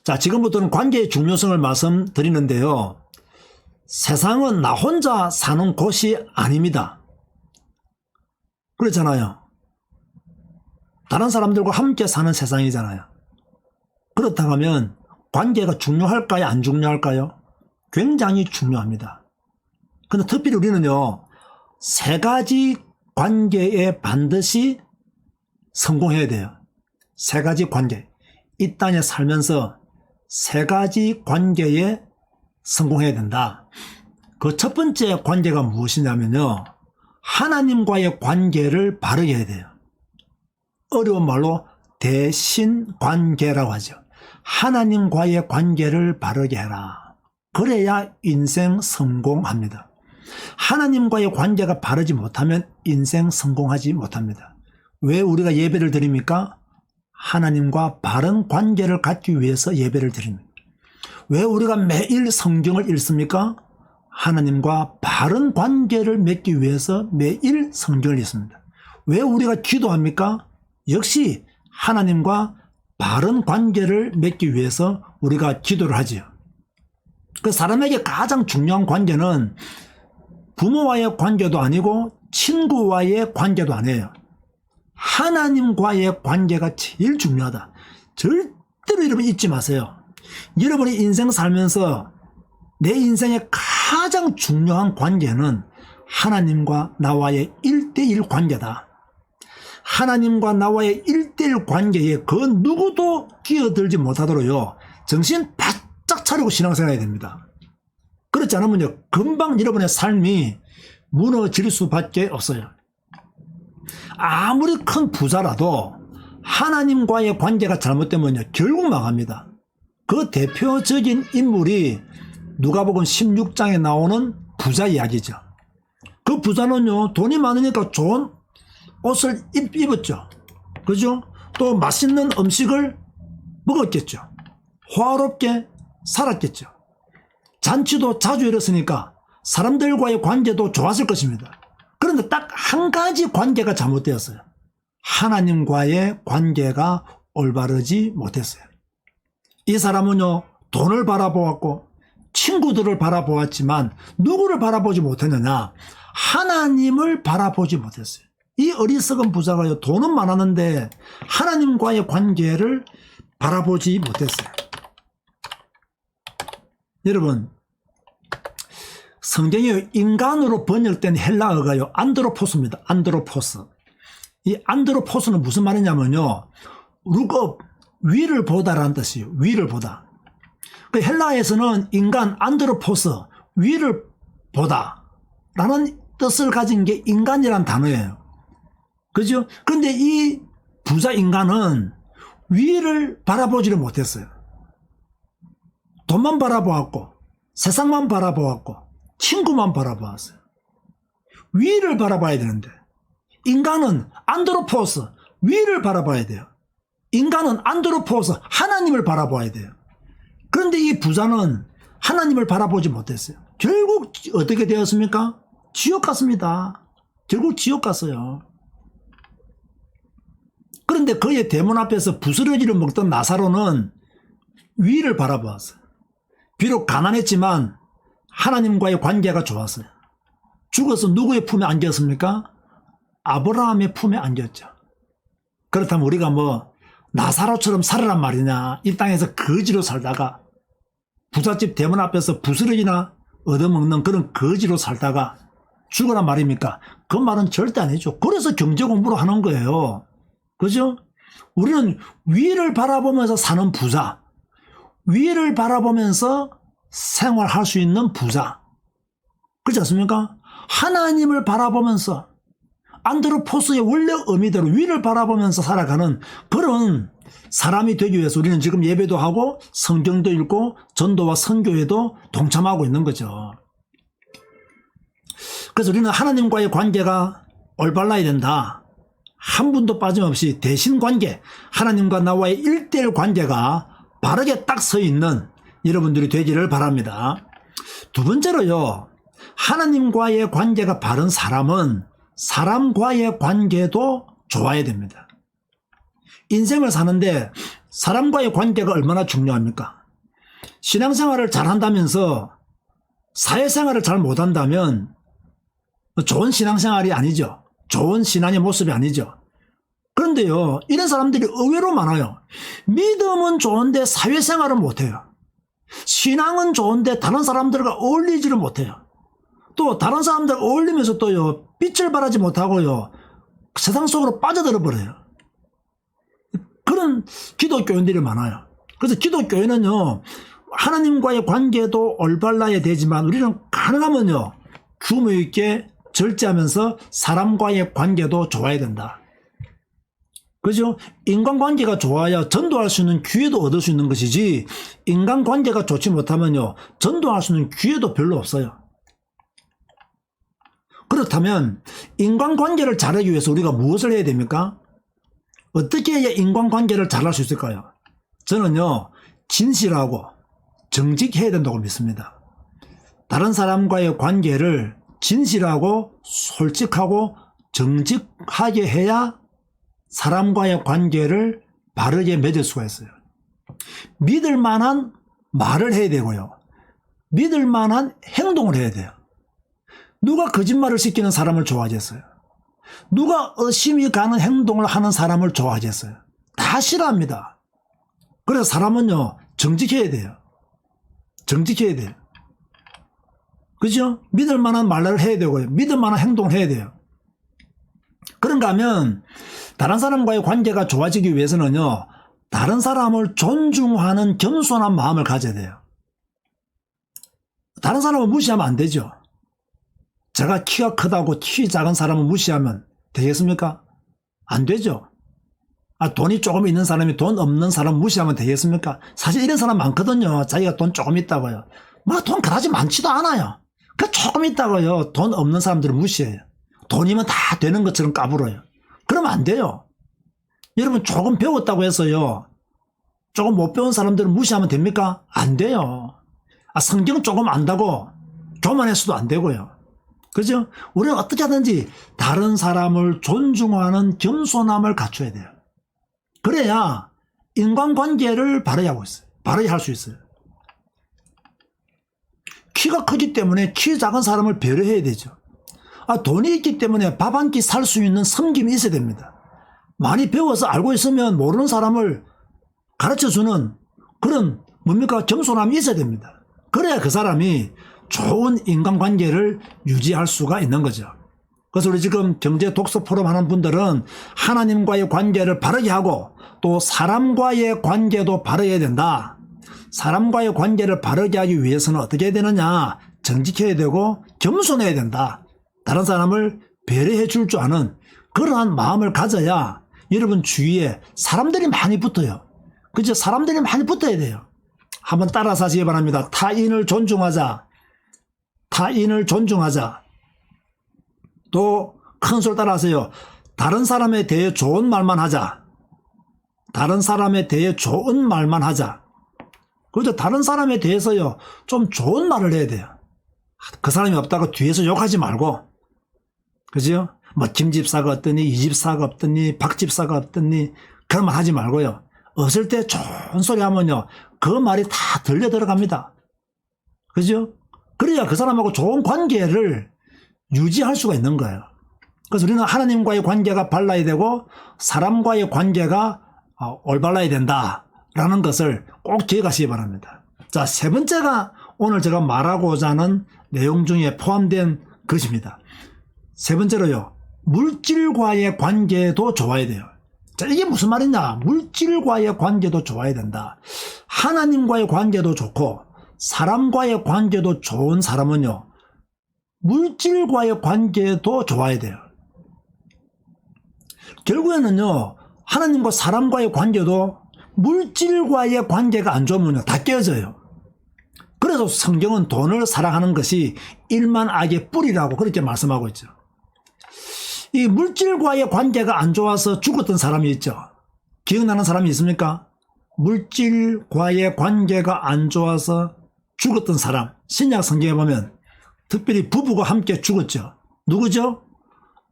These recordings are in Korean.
자, 지금부터는 관계의 중요성을 말씀드리는데요. 세상은 나 혼자 사는 곳이 아닙니다. 그렇잖아요. 다른 사람들과 함께 사는 세상이잖아요. 그렇다고 하면 관계가 중요할까요? 안 중요할까요? 굉장히 중요합니다. 근데 특별히 우리는요, 세 가지 관계에 반드시 성공해야 돼요. 세 가지 관계. 이 땅에 살면서 세 가지 관계에 성공해야 된다. 그 첫 번째 관계가 무엇이냐면요, 하나님과의 관계를 바르게 해야 돼요. 어려운 말로 대신관계라고 하죠. 하나님과의 관계를 바르게 해라. 그래야 인생 성공합니다. 하나님과의 관계가 바르지 못하면 인생 성공하지 못합니다. 왜 우리가 예배를 드립니까? 하나님과 바른 관계를 갖기 위해서 예배를 드립니다. 왜 우리가 매일 성경을 읽습니까? 하나님과 바른 관계를 맺기 위해서 매일 성경을 읽습니다. 왜 우리가 기도합니까? 역시 하나님과 바른 관계를 맺기 위해서 우리가 기도를 하지요. 그 사람에게 가장 중요한 관계는 부모와의 관계도 아니고 친구와의 관계도 아니에요. 하나님과의 관계가 제일 중요하다. 절대로 여러분 잊지 마세요. 여러분이 인생 살면서 내 인생의 가장 중요한 관계는 하나님과 나와의 1대1 관계다. 하나님과 나와의 1대1 관계에 그 누구도 끼어들지 못하도록요, 정신 바짝 차리고 신앙생활해야 됩니다. 그렇지 않으면요, 금방 여러분의 삶이 무너질 수밖에 없어요. 아무리 큰 부자라도 하나님과의 관계가 잘못되면요, 결국 망합니다. 그 대표적인 인물이 누가복음 16장에 나오는 부자 이야기죠. 그 부자는요, 돈이 많으니까 좋은 옷을 입었죠. 그죠? 또 맛있는 음식을 먹었겠죠. 화롭게 살았겠죠. 잔치도 자주 이뤘으니까 사람들과의 관계도 좋았을 것입니다. 그런데 딱 한 가지 관계가 잘못되었어요. 하나님과의 관계가 올바르지 못했어요. 이 사람은요, 돈을 바라보았고 친구들을 바라보았지만 누구를 바라보지 못했느냐? 하나님을 바라보지 못했어요. 이 어리석은 부자가요, 돈은 많았는데 하나님과의 관계를 바라보지 못했어요. 여러분, 성경에 인간으로 번역된 헬라어가요, 안드로포스입니다. 안드로포스. 이 안드로포스는 무슨 말이냐면요, 룩업, 위를 보다라는 뜻이에요. 위를 보다. 그 헬라에서는 인간 안드로포스, 위를 보다 라는 뜻을 가진 게 인간이란 단어예요. 그죠? 그런데 이 부자 인간은 위를 바라보지를 못했어요. 돈만 바라보았고 세상만 바라보았고 친구만 바라보았어요. 위를 바라봐야 되는데 인간은 안드로포스, 위를 바라봐야 돼요. 인간은 안드로포스, 하나님을 바라봐야 돼요. 그런데 이 부자는 하나님을 바라보지 못했어요. 결국 어떻게 되었습니까? 지옥 갔습니다. 결국 지옥 갔어요. 그런데 그의 대문 앞에서 부스러기를 먹던 나사로는 위를 바라보았어요. 비록 가난했지만 하나님과의 관계가 좋았어요. 죽어서 누구의 품에 안겼습니까? 아브라함의 품에 안겼죠. 그렇다면 우리가 뭐 나사로처럼 살아란 말이냐? 이 땅에서 거지로 살다가 부잣집 대문 앞에서 부스러기나 얻어먹는 그런 거지로 살다가 죽으란 말입니까? 그 말은 절대 아니죠. 그래서 경제공부를 하는 거예요. 그죠? 우리는 위를 바라보면서 사는 부자, 위를 바라보면서 생활할 수 있는 부자, 그렇지 않습니까? 하나님을 바라보면서 안드로포스의 원래 의미대로 위를 바라보면서 살아가는 그런 사람이 되기 위해서 우리는 지금 예배도 하고 성경도 읽고 전도와 선교에도 동참하고 있는 거죠. 그래서 우리는 하나님과의 관계가 올바라야 된다. 한 분도 빠짐없이 대신관계, 하나님과 나와의 1대1 관계가 바르게 딱 서 있는 여러분들이 되기를 바랍니다. 두 번째로요, 하나님과의 관계가 바른 사람은 사람과의 관계도 좋아야 됩니다. 인생을 사는데 사람과의 관계가 얼마나 중요합니까? 신앙생활을 잘 한다면서 사회생활을 잘 못한다면 좋은 신앙생활이 아니죠. 좋은 신앙의 모습이 아니죠. 그런데요, 이런 사람들이 의외로 많아요. 믿음은 좋은데 사회생활은 못해요. 신앙은 좋은데 다른 사람들과 어울리지를 못해요. 또 다른 사람들과 어울리면서 또요, 빛을 발하지 못하고요, 세상 속으로 빠져들어 버려요. 그런 기독교인들이 많아요. 그래서 기독교인은요, 하나님과의 관계도 올바라야 되지만 우리는 가능하면요, 규모 있게 절제하면서 사람과의 관계도 좋아야 된다. 그죠? 인간관계가 좋아야 전도할 수 있는 기회도 얻을 수 있는 것이지, 인간관계가 좋지 못하면요, 전도할 수 있는 기회도 별로 없어요. 그렇다면 인간관계를 잘하기 위해서 우리가 무엇을 해야 됩니까? 어떻게 해야 인간관계를 잘할 수 있을까요? 저는요, 진실하고 정직해야 된다고 믿습니다. 다른 사람과의 관계를 진실하고 솔직하고 정직하게 해야 사람과의 관계를 바르게 맺을 수가 있어요. 믿을 만한 말을 해야 되고요, 믿을 만한 행동을 해야 돼요. 누가 거짓말을 시키는 사람을 좋아하겠어요? 누가 의심이 가는 행동을 하는 사람을 좋아하겠어요? 다 싫어합니다. 그래서 사람은요, 정직해야 돼요. 정직해야 돼요. 그죠? 믿을 만한 말을 해야 되고요, 믿을 만한 행동을 해야 돼요. 그런가 하면 다른 사람과의 관계가 좋아지기 위해서는요, 다른 사람을 존중하는 겸손한 마음을 가져야 돼요. 다른 사람을 무시하면 안 되죠. 제가 키가 크다고 키 작은 사람을 무시하면 되겠습니까? 안 되죠. 돈이 조금 있는 사람이 돈 없는 사람 무시하면 되겠습니까? 사실 이런 사람 많거든요. 자기가 돈 조금 있다고요. 돈 그다지 많지도 않아요. 그 조금 있다고요, 돈 없는 사람들을 무시해요. 돈이면 다 되는 것처럼 까불어요. 그러면 안 돼요. 여러분, 조금 배웠다고 해서요, 조금 못 배운 사람들을 무시하면 됩니까? 안 돼요. 성경 조금 안다고 교만해서도 안 되고요. 그죠? 우리는 어떻게 하든지 다른 사람을 존중하는 겸손함을 갖춰야 돼요. 그래야 인간관계를 바르게 하고 있어요. 바르게 할 수 있어요. 키가 크기 때문에 키 작은 사람을 배려해야 되죠. 돈이 있기 때문에 밥 한 끼 살 수 있는 섬김이 있어야 됩니다. 많이 배워서 알고 있으면 모르는 사람을 가르쳐주는 그런 겸손함이 있어야 됩니다. 그래야 그 사람이 좋은 인간관계를 유지할 수가 있는 거죠. 그래서 우리 지금 경제 독서 포럼 하는 분들은 하나님과의 관계를 바르게 하고 또 사람과의 관계도 바르게 된다. 사람과의 관계를 바르게 하기 위해서는 어떻게 해야 되느냐? 정직해야 되고 겸손해야 된다. 다른 사람을 배려해 줄 줄 아는 그러한 마음을 가져야 여러분 주위에 사람들이 많이 붙어요. 그죠? 사람들이 많이 붙어야 돼요. 한번 따라서 하시기 바랍니다. 타인을 존중하자. 타인을 존중하자. 또 큰 소리 따라하세요. 다른 사람에 대해 좋은 말만 하자. 다른 사람에 대해 좋은 말만 하자. 그죠? 다른 사람에 대해서요, 좀 좋은 말을 해야 돼요. 그 사람이 없다고 뒤에서 욕하지 말고. 그죠? 김 집사가 어떠니, 이 집사가 없더니, 박 집사가 없더니, 그런 말 하지 말고요. 없을 때 좋은 소리 하면요, 그 말이 다 들려 들어갑니다. 그죠? 그래야 그 사람하고 좋은 관계를 유지할 수가 있는 거예요. 그래서 우리는 하나님과의 관계가 발라야 되고, 사람과의 관계가 올바라야 된다라는 것을 꼭 기억하시기 바랍니다. 자, 세 번째가 오늘 제가 말하고자 하는 내용 중에 포함된 것입니다. 세 번째로요, 물질과의 관계도 좋아야 돼요. 자, 이게 무슨 말이냐? 물질과의 관계도 좋아야 된다. 하나님과의 관계도 좋고 사람과의 관계도 좋은 사람은요, 물질과의 관계도 좋아야 돼요. 결국에는요, 하나님과 사람과의 관계도 물질과의 관계가 안 좋으면요, 다 깨어져요. 그래서 성경은 돈을 사랑하는 것이 일만 악의 뿌리라고 그렇게 말씀하고 있죠. 이 물질과의 관계가 안 좋아서 죽었던 사람이 있죠. 기억나는 사람이 있습니까? 물질과의 관계가 안 좋아서 죽었던 사람, 신약 성경에 보면 특별히 부부가 함께 죽었죠. 누구죠?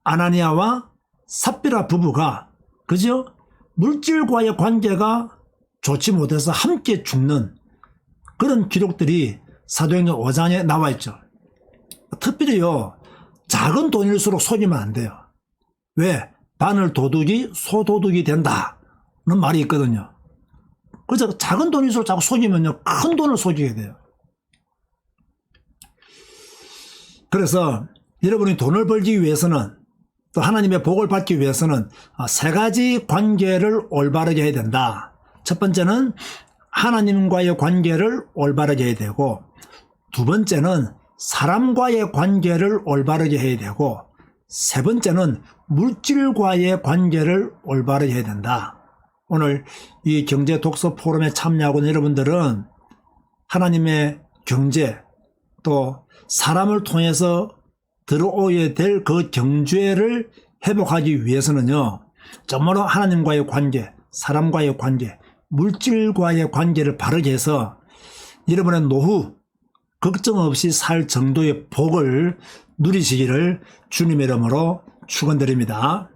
아나니아와 삽비라 부부가, 그죠? 물질과의 관계가 좋지 못해서 함께 죽는 그런 기록들이 사도행전 5장에 나와 있죠. 특별히요, 작은 돈일수록 속이면 안 돼요. 왜? 바늘 도둑이 소도둑이 된다는 말이 있거든요. 그래서 작은 돈일수록 자꾸 속이면요, 큰 돈을 속이게 돼요. 그래서 여러분이 돈을 벌기 위해서는, 또 하나님의 복을 받기 위해서는 세 가지 관계를 올바르게 해야 된다. 첫 번째는 하나님과의 관계를 올바르게 해야 되고, 두 번째는 사람과의 관계를 올바르게 해야 되고, 세 번째는 물질과의 관계를 올바르게 해야 된다. 오늘 이 경제 독서 포럼에 참여하고 있는 여러분들은 하나님의 경제, 또 사람을 통해서 들어오게 될 그 경제를 회복하기 위해서는요, 정말로 하나님과의 관계, 사람과의 관계, 물질과의 관계를 바르게 해서 여러분의 노후 걱정 없이 살 정도의 복을 누리시기를 주님의 이름으로 축원드립니다.